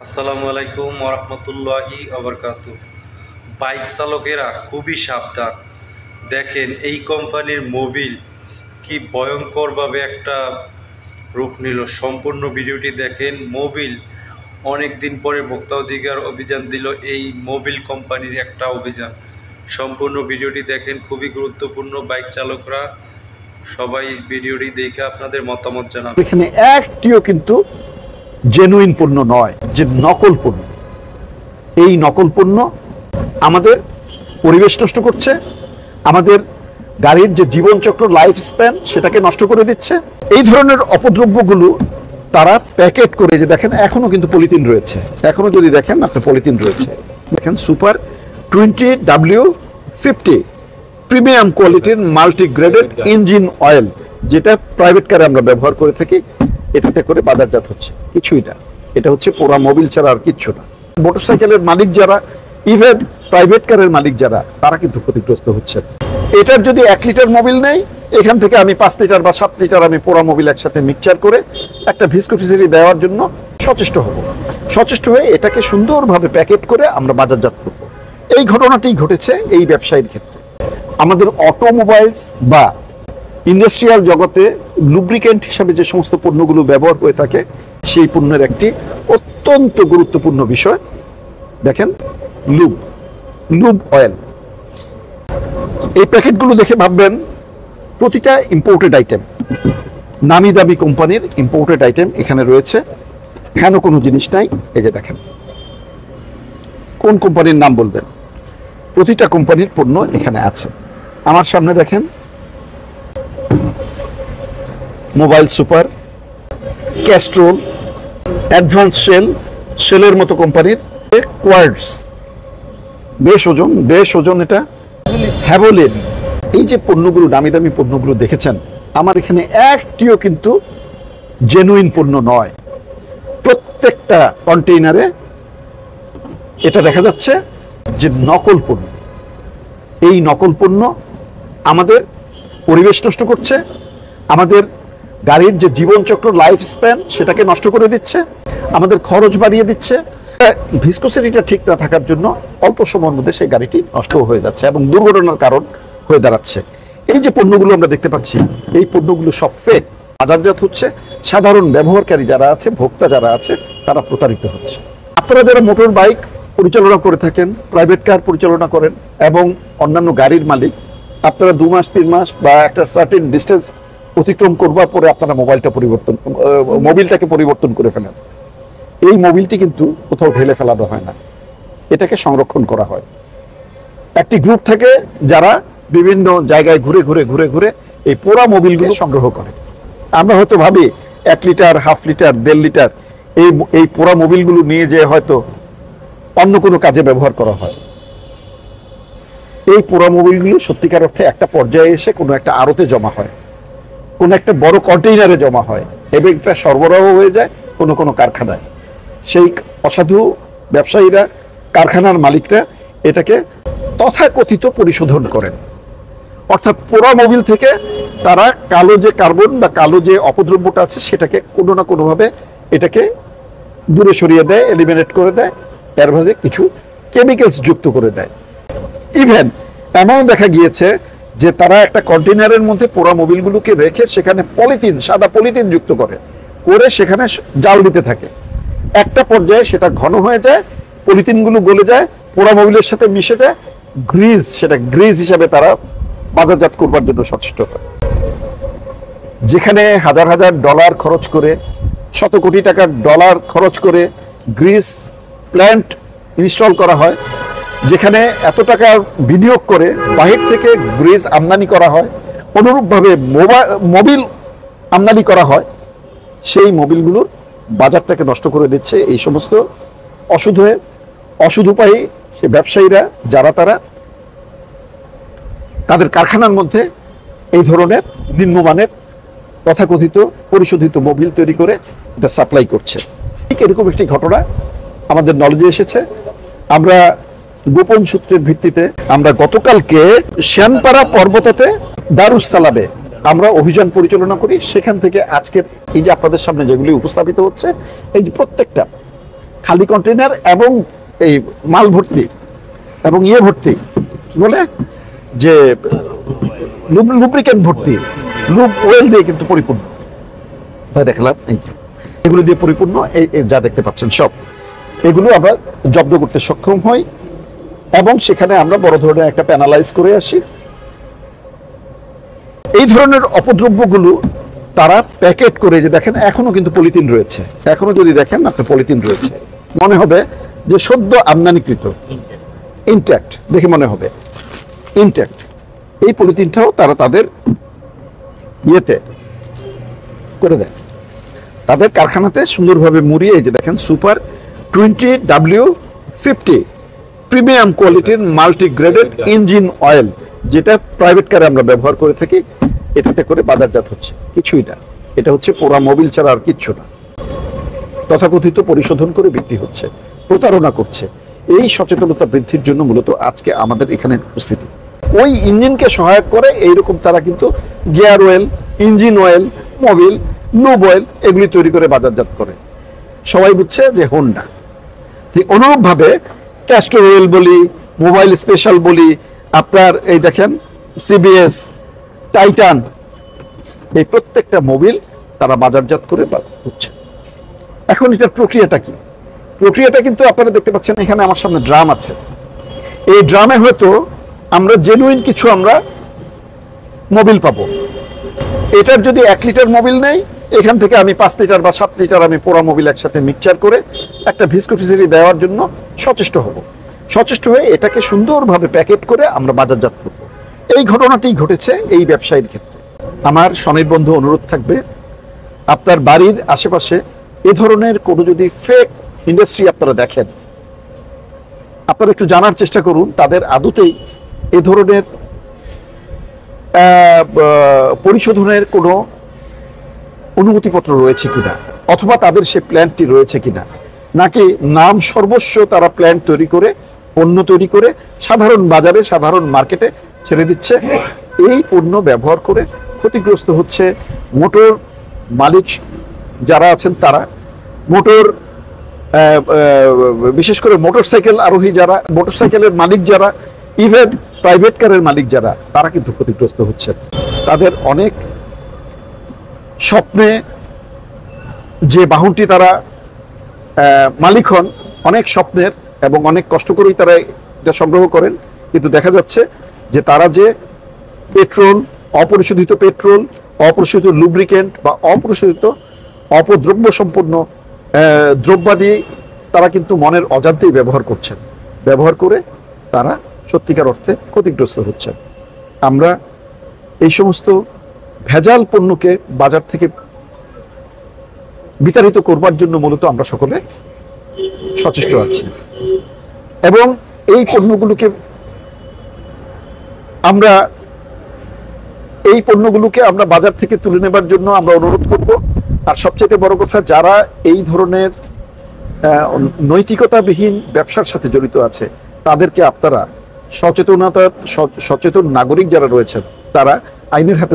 আসসালামু আলাইকুম ওরহমতুল্লাহি ওবরকাতু। বাইক চালকেরা খুবই সাবধান। দেখেন এই কোম্পানির মোবিল কি ভয়ঙ্করভাবে একটা রূপ নিল। সম্পূর্ণ ভিডিওটি দেখেন। মোবিল অনেক দিন পরে ভোক্তা অধিকার অভিযান দিল, এই মোবিল কোম্পানির একটা অভিযান। সম্পূর্ণ ভিডিওটি দেখেন, খুবই গুরুত্বপূর্ণ। বাইক চালকরা সবাই ভিডিওটি দেখে আপনাদের মতামত জানাবেন। এখানে একটিও কিন্তু জেনুইন পণ্য নয়, যে নকল পণ্য। এই নকল পণ্য আমাদের পরিবেশ নষ্ট করছে, আমাদের গাড়ির যে জীবনচক্র লাইফ স্প্যান সেটাকে নষ্ট করে দিচ্ছে। এই ধরনের অপদ্রব্যগুলো তারা প্যাকেট করে, যে দেখেন এখনো কিন্তু পলিথিন রয়েছে, এখনো যদি দেখেন আপনার পলিথিন রয়েছে। দেখেন সুপার 20W50 প্রিমিয়াম কোয়ালিটির মাল্টিগ্রেডেড ইঞ্জিন অয়েল, যেটা প্রাইভেট কারে আমরা ব্যবহার করে থাকি। এটাতে করে বাজারজাত হচ্ছে কিছুই না, এটা হচ্ছে পোড়া মোবিল ছাড়া আর কিচ্ছু না। মোটরসাইকেলের মালিক যারা, ইভেন প্রাইভেট কারের মালিক যারা, তারা কিন্তু ক্ষতিগ্রস্ত হচ্ছে। এটার যদি 1 লিটার মোবিল নেই, এখান থেকে আমি 5 লিটার বা 7 লিটার আমি পোড়া মোবিল একসাথে মিক্সচার করে একটা ভিসকোসিটি দেওয়ার জন্য সচেষ্ট হব। সচেষ্ট হয়ে এটাকে সুন্দরভাবে প্যাকেট করে আমরা বাজারজাত করব। এই ঘটনাটি ঘটেছে এই ব্যবসায়ীর ক্ষেত্রে। আমাদের অটোমোবাইলস বা ইন্ডাস্ট্রিয়াল জগতে লুব্রিকেন্ট হিসাবে যে সমস্ত পণ্যগুলো ব্যবহার হয়ে থাকে, সেই পণ্যের একটি অত্যন্ত গুরুত্বপূর্ণ বিষয় দেখেন লুব অয়েল। এই প্যাকেটগুলো দেখে ভাববেন প্রতিটা ইম্পোর্টেড আইটেম, নামি দামি কোম্পানির ইম্পোর্টেড আইটেম এখানে রয়েছে। হেন কোনো জিনিস নাই। এই যে দেখেন, কোন কোম্পানির নাম বলবেন? প্রতিটা কোম্পানির পণ্য এখানে আছে। আমার সামনে দেখেন মোবাইল সুপার, ক্যাস্ট্রোল, অ্যাডভান্স শেলের মতো কোম্পানির কোয়ার্ডস, বেশ ওজন এটা, হ্যাভোলিন। এই যে পণ্যগুলো, দামি দামি পণ্যগুলো দেখেছেন, আমার এখানে একটিও কিন্তু জেনুইন পণ্য নয়। প্রত্যেকটা কন্টেইনারে এটা দেখা যাচ্ছে যে নকল পণ্য। এই নকল পণ্য আমাদের পরিবেশ নষ্ট করছে, আমাদের গাড়ির যে জীবনচক্র লাইফ স্প্যান সেটাকে নষ্ট করে দিচ্ছে, আমাদের খরচ বাড়িয়ে দিচ্ছে। ভিসকোসিটিটা ঠিক না থাকার জন্য অল্প সময়ের মধ্যে সেই গাড়িটি নষ্ট হয়ে যাচ্ছে এবং দুর্ঘটনার কারণ হয়ে দাঁড়াচ্ছে। এই যে পণ্যগুলো আমরা দেখতে পাচ্ছি, এই পণ্যগুলো সব ফেক, বাজারজাত হচ্ছে। সাধারণ ব্যবহারকারী যারা আছে, ভোক্তা যারা আছে, তারা প্রতারিত হচ্ছে। আপনারা যারা মোটর বাইক পরিচালনা করে থাকেন, প্রাইভেট কার পরিচালনা করেন এবং অন্যান্য গাড়ির মালিক, আপনারা 2 মাস 3 মাস বা একটা সার্টেন ডিস্টেন্স অতিক্রম করবার পরে আপনারা মোবিলটাকে পরিবর্তন করে ফেলেন। এই মোবিলটি কিন্তু কোথাও ঢেলে ফেলানো হয় না, এটাকে সংরক্ষণ করা হয়। একটি গ্রুপ থেকে যারা বিভিন্ন জায়গায় ঘুরে ঘুরে এই পোড়া মোবিলগুলো সংগ্রহ করে। আমরা হয়তো ভাবি 1 লিটার, হাফ লিটার, 1.5 লিটার এই পোড়া মোবিলগুলো নিয়ে যেয়ে হয়তো অন্য কোনো কাজে ব্যবহার করা হয়। এই পোড়া মোবিলগুলো সত্যিকার অর্থে একটা পর্যায়ে এসে কোনো একটা আড়তে জমা হয়, কোনো একটা বড় কন্টেইনারে জমা হয় এবং এটা সরবরাহ হয়ে যায় কোনো কারখানায়। সেই অসাধু ব্যবসায়ীরা, কারখানার মালিকরা এটাকে তথাকথিত পরিশোধন করেন। অর্থাৎ পোড়া মোবিল থেকে তারা কালো যে কার্বন বা কালো যে অপদ্রব্যটা আছে সেটাকে কোনো না কোনোভাবে এটাকে দূরে সরিয়ে দেয়, এলিমিনেট করে দেয়, এর মধ্যে কিছু কেমিক্যালস যুক্ত করে দেয়। ইভেন এমন দেখা গিয়েছে যে তারা একটা কন্টেইনারের মধ্যে পোড়া মোবিলগুলোকে রেখে সেখানে সাদা পলিথিন যুক্ত করে সেখানে জাল দিতে থাকে। একটা পর্যায়ে সেটা ঘন হয়ে যায়, পলিথিনগুলো গলে যায়, পোড়া মোবিলের সাথে মিশে যায়, সেটা গ্রিজ হিসাবে তারা বাজারজাত করবার জন্য সচেষ্ট হয়। যেখানে হাজার হাজার ডলার খরচ করে, শত কোটি টাকার ডলার খরচ করে গ্রিজ প্ল্যান্ট ইনস্টল করা হয়, যেখানে এত টাকা বিনিয়োগ করে বাহির থেকে গ্রিজ আমদানি করা হয়, অনুরূপভাবে মোবিল আমদানি করা হয়, সেই মোবিলগুলোর বাজারটাকে নষ্ট করে দিচ্ছে এই সমস্ত অসুধ উপায়ী সে ব্যবসায়ীরা, যারা তাদের কারখানার মধ্যে এই ধরনের নিম্নমানের তথাকথিত পরিশোধিত মোবিল তৈরি করে এটা সাপ্লাই করছে। ঠিক এরকম একটি ঘটনা আমাদের নলেজে এসেছে। আমরা গোপন সূত্রের ভিত্তিতে আমরা গতকালকে শ্যানপাড়া পর্বততে দারুস সালামে আমরা অভিযান পরিচালনা করি। সেখান থেকে আজকের এই যে আপনাদের সামনে যেগুলি উপস্থাপিত হচ্ছে, এই যে প্রত্যেকটা খালি কন্টেনার এবং এই মাল ভর্তি এবং ইয়ে ভর্তি, কি বলে যে লুব্রিকেন্ট ভর্তি, লুব ওয়েল দিয়ে কিন্তু পরিপূর্ণ। দেখলাম এই যে এগুলো দিয়ে পরিপূর্ণ, এই যা দেখতে পাচ্ছেন সব এগুলো আমরা জব্দ করতে সক্ষম হই এবং সেখানে আমরা বড় ধরনের একটা প্যানালাইজ করে আসি। এই ধরনের অপদ্রব্যগুলো তারা প্যাকেট করে, যে দেখেন এখনো কিন্তু পলিথিন রয়েছে, এখনো যদি দেখেন আপনার পলিথিন রয়েছে, মনে হবে যে সদ্য আমদানিকৃত, ইনট্যাক্ট দেখে মনে হবে ইনট্যাক্ট। এই পলিথিনটাও তারা তাদের ইয়েতে করে দেয়, তাদের কারখানাতে সুন্দরভাবে মুড়িয়ে, এই যে দেখেন সুপার 20W50 প্রিমিয়াম কোয়ালিটির মাল্টিগ্রেডেড ইঞ্জিন অয়েল, যেটা প্রাইভেট কারে আমরা ব্যবহার করে থাকি, এটাতে করে বাজারজাত হচ্ছে। কিছুই না, এটা হচ্ছে পোড়া মোবিল ছাড়া আর কিচ্ছু না। তথাকথিত পরিশোধন করে বিক্রি হচ্ছে, প্রতারণা করছে। এই সচেতনতা বৃদ্ধির জন্য মূলত আজকে আমাদের এখানে উপস্থিতি। ওই ইঞ্জিনকে সহায়ক করে এইরকম তারা কিন্তু gear oil, engine oil, Mobil, lube oil এগুলি তৈরি করে বাজারজাত করে। সবাই বুঝছে যে হোন্ডা। ঠিক অনুরূপভাবে ক্যাস্টর অয়েল বলি, মোবাইল স্পেশাল বলি, আপনার এই দেখেন সিবিএস, টাইটান, এই প্রত্যেকটা মোবিল তারা বাজারজাত করে হচ্ছে। এখন এটার প্রক্রিয়াটা কি? প্রক্রিয়াটা কিন্তু আপনারা দেখতে পাচ্ছেন, এখানে আমার সামনে ড্রাম আছে। এই ড্রামে হয়তো আমরা জেনুইন কিছু আমরা মোবিল পাবো। এটার যদি 1 লিটার মোবিল নেই, এখান থেকে আমি 5 লিটার বা 7 লিটার আমি পোড়া মোবিল একসাথে মিক্সচার করে একটা ভিসকোসিটি দেওয়ার জন্য সচেষ্ট হব। সচেষ্ট হয়ে এটাকে সুন্দরভাবে প্যাকেট করে আমরা বাজারজাত করব। এই ঘটনাটি ঘটেছে এই ব্যবসায়ীর ক্ষেত্রে। আমার স্বনির্বন্ধ অনুরোধ থাকবে, আপনার বাড়ির আশেপাশে এ ধরনের কোনো যদি ফেক ইন্ডাস্ট্রি আপনারা দেখেন, আপনারা একটু জানার চেষ্টা করুন তাদের আদতেই এ ধরনের পরিশোধনের কোনো অনুমতিপত্র রয়েছে কিনা, অথবা তাদের সে প্ল্যান্টটি রয়েছে কিনা, নাকি নাম সর্বস্ব তারা প্ল্যান্ট তৈরি করে, পণ্য তৈরি করে সাধারণ বাজারে, সাধারণ মার্কেটে ছেড়ে দিচ্ছে। এই পণ্য ব্যবহার করে ক্ষতিগ্রস্ত হচ্ছে মোটর মালিক যারা আছেন তারা, মোটর বিশেষ করে মোটরসাইকেল আরোহী যারা, মোটরসাইকেলের মালিক যারা, ইভেন প্রাইভেট কারের মালিক যারা, তারা কিন্তু ক্ষতিগ্রস্ত হচ্ছেন। তাদের অনেক স্বপ্নে যে বাহনটি তারা মালিক হন, অনেক স্বপ্নের এবং অনেক কষ্ট করেই তারা এটা সংগ্রহ করেন, কিন্তু দেখা যাচ্ছে যে তারা যে পেট্রোল, অপরিশোধিত পেট্রোল, অপরিশোধিত লুব্রিকেন্ট বা অপরিশোধিত অপদ্রব্য সম্পন্ন দ্রব্যাদি তারা কিন্তু মনের অজান্তেই ব্যবহার করছেন। ব্যবহার করে তারা সত্যিকার অর্থে ক্ষতিগ্রস্ত হচ্ছেন। আমরা এই সমস্ত ভেজাল পণ্যকে বাজার থেকে বিতাড়িত করবার জন্য মূলত আমরা সকলে সচেষ্ট আছি, এবং এই পণ্যগুলোকে আমরা বাজার থেকে তুলে নেবার জন্য আমরা অনুরোধ করব। আর সবচেয়ে বড় কথা, যারা এই ধরনের নৈতিকতাবিহীন ব্যবসার সাথে জড়িত আছে, তাদেরকে আপনারা সচেতন নাগরিক যারা রয়েছেন, তারা আইনের হাতে